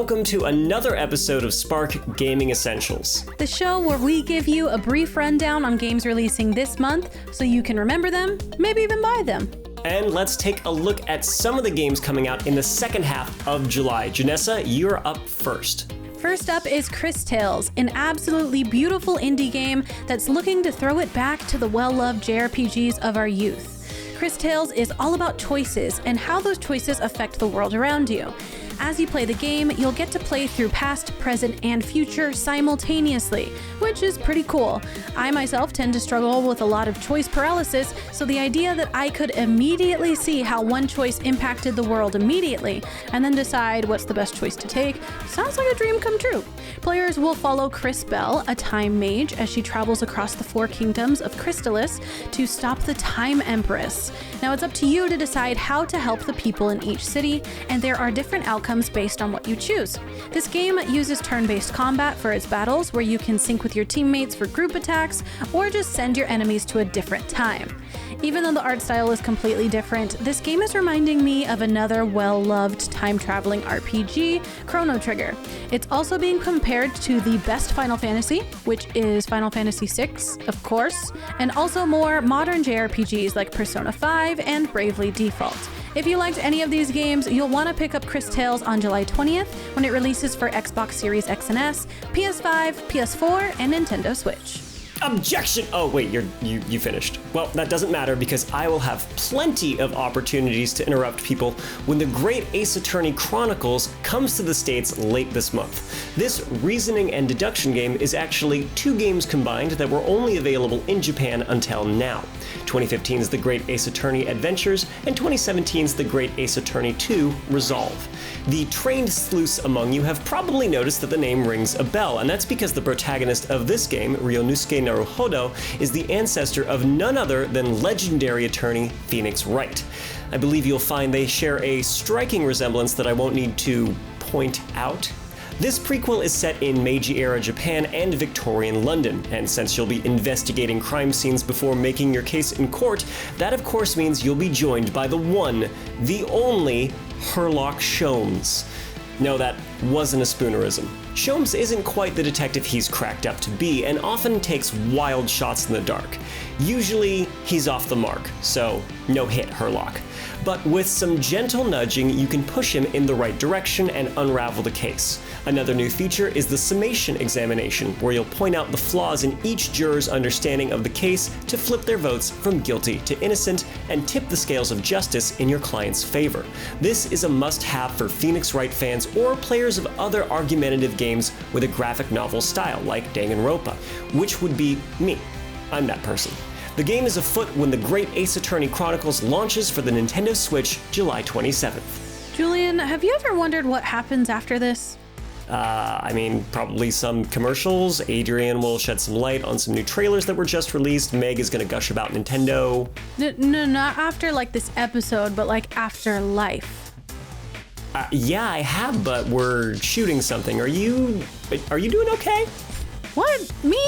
welcome to another episode of Spark Gaming Essentials. The show where we give you a brief rundown on games releasing this month so you can remember them, maybe even buy them. And let's take a look at some of the games coming out in the second half of July. Janessa, you're up first. First up is Cris Tales, an absolutely beautiful indie game that's looking to throw it back to the well-loved JRPGs of our youth. Cris Tales is all about choices and how those choices affect the world around you. As you play the game, you'll get to play through past, present, and future simultaneously, which is pretty cool. I myself tend to struggle with a lot of choice paralysis, so the idea that I could immediately see how one choice impacted the world immediately, and then decide what's the best choice to take, sounds like a dream come true. Players will follow Chris Bell, a time mage, as she travels across the four kingdoms of Crystalis to stop the Time Empress. Now it's up to you to decide how to help the people in each city, and there are different outcomes based on what you choose. This game uses turn-based combat for its battles, where you can sync with your teammates for group attacks, or just send your enemies to a different time. Even though the art style is completely different, this game is reminding me of another well-loved time-traveling RPG, Chrono Trigger. It's also being compared to the best Final Fantasy, which is Final Fantasy VI, of course, and also more modern JRPGs like Persona 5 and Bravely Default. If you liked any of these games, you'll want to pick up Cris Tales on July 20th when it releases for Xbox Series X and S, PS5, PS4, and Nintendo Switch. Objection! Oh wait, you finished. Well, that doesn't matter because I will have plenty of opportunities to interrupt people when the great Ace Attorney Chronicles comes to the States late this month. This reasoning and deduction game is actually two games combined that were only available in Japan until now. 2015's The Great Ace Attorney Adventures and 2017's The Great Ace Attorney 2 Resolve. The trained sleuths among you have probably noticed that the name rings a bell, and that's because the protagonist of this game, Ryunosuke Naruhodo, is the ancestor of none other than legendary attorney Phoenix Wright. I believe you'll find they share a striking resemblance that I won't need to point out. This prequel is set in Meiji-era Japan and Victorian London, and since you'll be investigating crime scenes before making your case in court, that of course means you'll be joined by the one, the only, Sherlock Sholmes. No, that wasn't a spoonerism. Sholmes isn't quite the detective he's cracked up to be, and often takes wild shots in the dark. Usually, he's off the mark, so no hit, Sherlock. But with some gentle nudging, you can push him in the right direction and unravel the case. Another new feature is the summation examination, where you'll point out the flaws in each juror's understanding of the case to flip their votes from guilty to innocent and tip the scales of justice in your client's favor. This is a must-have for Phoenix Wright fans or players of other argumentative games with a graphic novel style, like Danganronpa, which would be me. I'm that person. The game is afoot when The Great Ace Attorney Chronicles launches for the Nintendo Switch July 27th. Julian, have you ever wondered what happens after this? Probably some commercials. Adrian will shed some light on some new trailers that were just released. Meg is gonna gush about Nintendo. No, not after like this episode, but like after life. Yeah, I have, but we're shooting something. Are you doing okay? What? Me?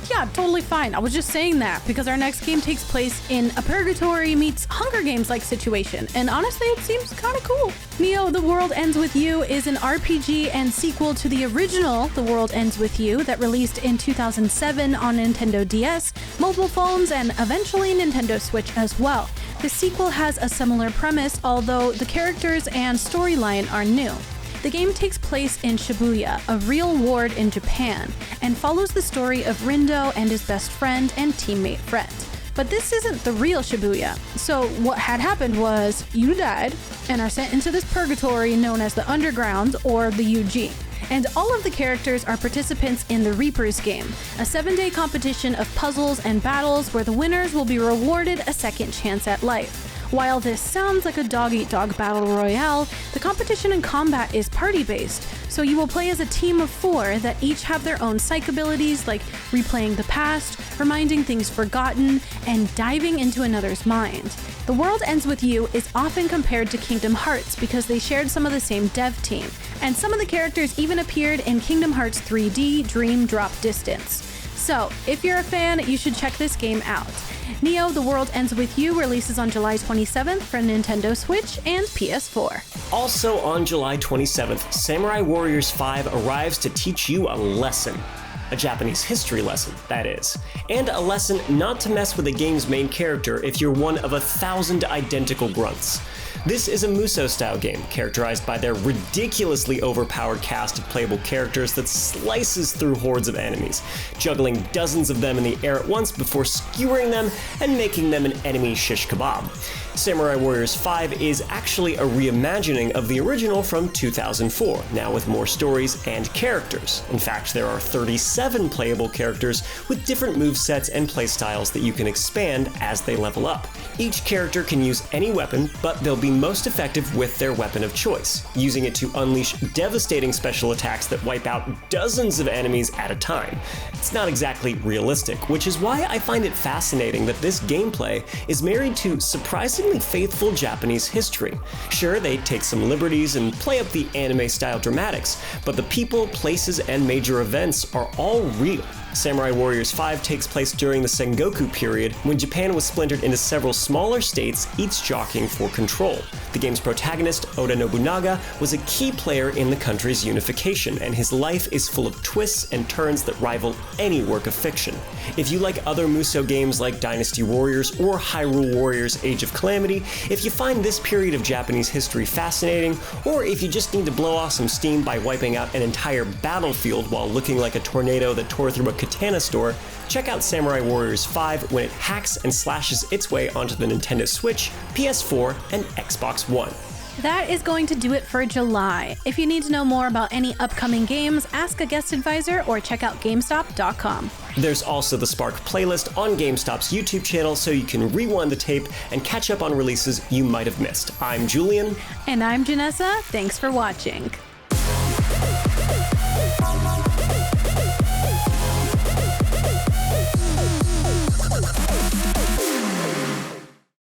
Yeah, totally fine. I was just saying that because our next game takes place in a Purgatory meets Hunger Games-like situation, and honestly, it seems kind of cool. Neo: The World Ends With You is an RPG and sequel to the original The World Ends With You that released in 2007 on Nintendo DS, mobile phones, and eventually Nintendo Switch as well. The sequel has a similar premise, although the characters and storyline are new. The game takes place in Shibuya, a real ward in Japan, and follows the story of Rindo and his best friend and teammate Fred. But this isn't the real Shibuya. So what had happened was you died and are sent into this purgatory known as the Underground, or the UG. And all of the characters are participants in the Reaper's game, a 7-day competition of puzzles and battles where the winners will be rewarded a second chance at life. While this sounds like a dog-eat-dog battle royale, the competition and combat is party-based, so you will play as a team of 4 that each have their own psych abilities, like replaying the past, reminding things forgotten, and diving into another's mind. The World Ends With You is often compared to Kingdom Hearts because they shared some of the same dev team, and some of the characters even appeared in Kingdom Hearts 3D Dream Drop Distance. So, if you're a fan, you should check this game out. Neo: The World Ends With You releases on July 27th for Nintendo Switch and PS4. Also on July 27th, Samurai Warriors 5 arrives to teach you a lesson. A Japanese history lesson, that is. And a lesson not to mess with the game's main character if you're one of 1,000 identical grunts. This is a Musou-style game, characterized by their ridiculously overpowered cast of playable characters that slices through hordes of enemies, juggling dozens of them in the air at once before skewering them and making them an enemy shish kebab. Samurai Warriors 5 is actually a reimagining of the original from 2004, now with more stories and characters. In fact, there are 37 playable characters with different movesets and playstyles that you can expand as they level up. Each character can use any weapon, but they'll be most effective with their weapon of choice, using it to unleash devastating special attacks that wipe out dozens of enemies at a time. It's not exactly realistic, which is why I find it fascinating that this gameplay is married to surprisingly faithful Japanese history. Sure, they take some liberties and play up the anime-style dramatics, but the people, places, and major events are all real. Samurai Warriors 5 takes place during the Sengoku period, when Japan was splintered into several smaller states, each jockeying for control. The game's protagonist, Oda Nobunaga, was a key player in the country's unification, and his life is full of twists and turns that rival any work of fiction. If you like other Musou games like Dynasty Warriors or Hyrule Warriors Age of Calamity, if you find this period of Japanese history fascinating, or if you just need to blow off some steam by wiping out an entire battlefield while looking like a tornado that tore through a katana store, check out Samurai Warriors 5 when it hacks and slashes its way onto the Nintendo Switch, PS4, and Xbox One. That is going to do it for July. If you need to know more about any upcoming games, ask a guest advisor or check out GameStop.com. There's also the Spark playlist on GameStop's YouTube channel, so you can rewind the tape and catch up on releases you might have missed. I'm Julian. And I'm Janessa. Thanks for watching.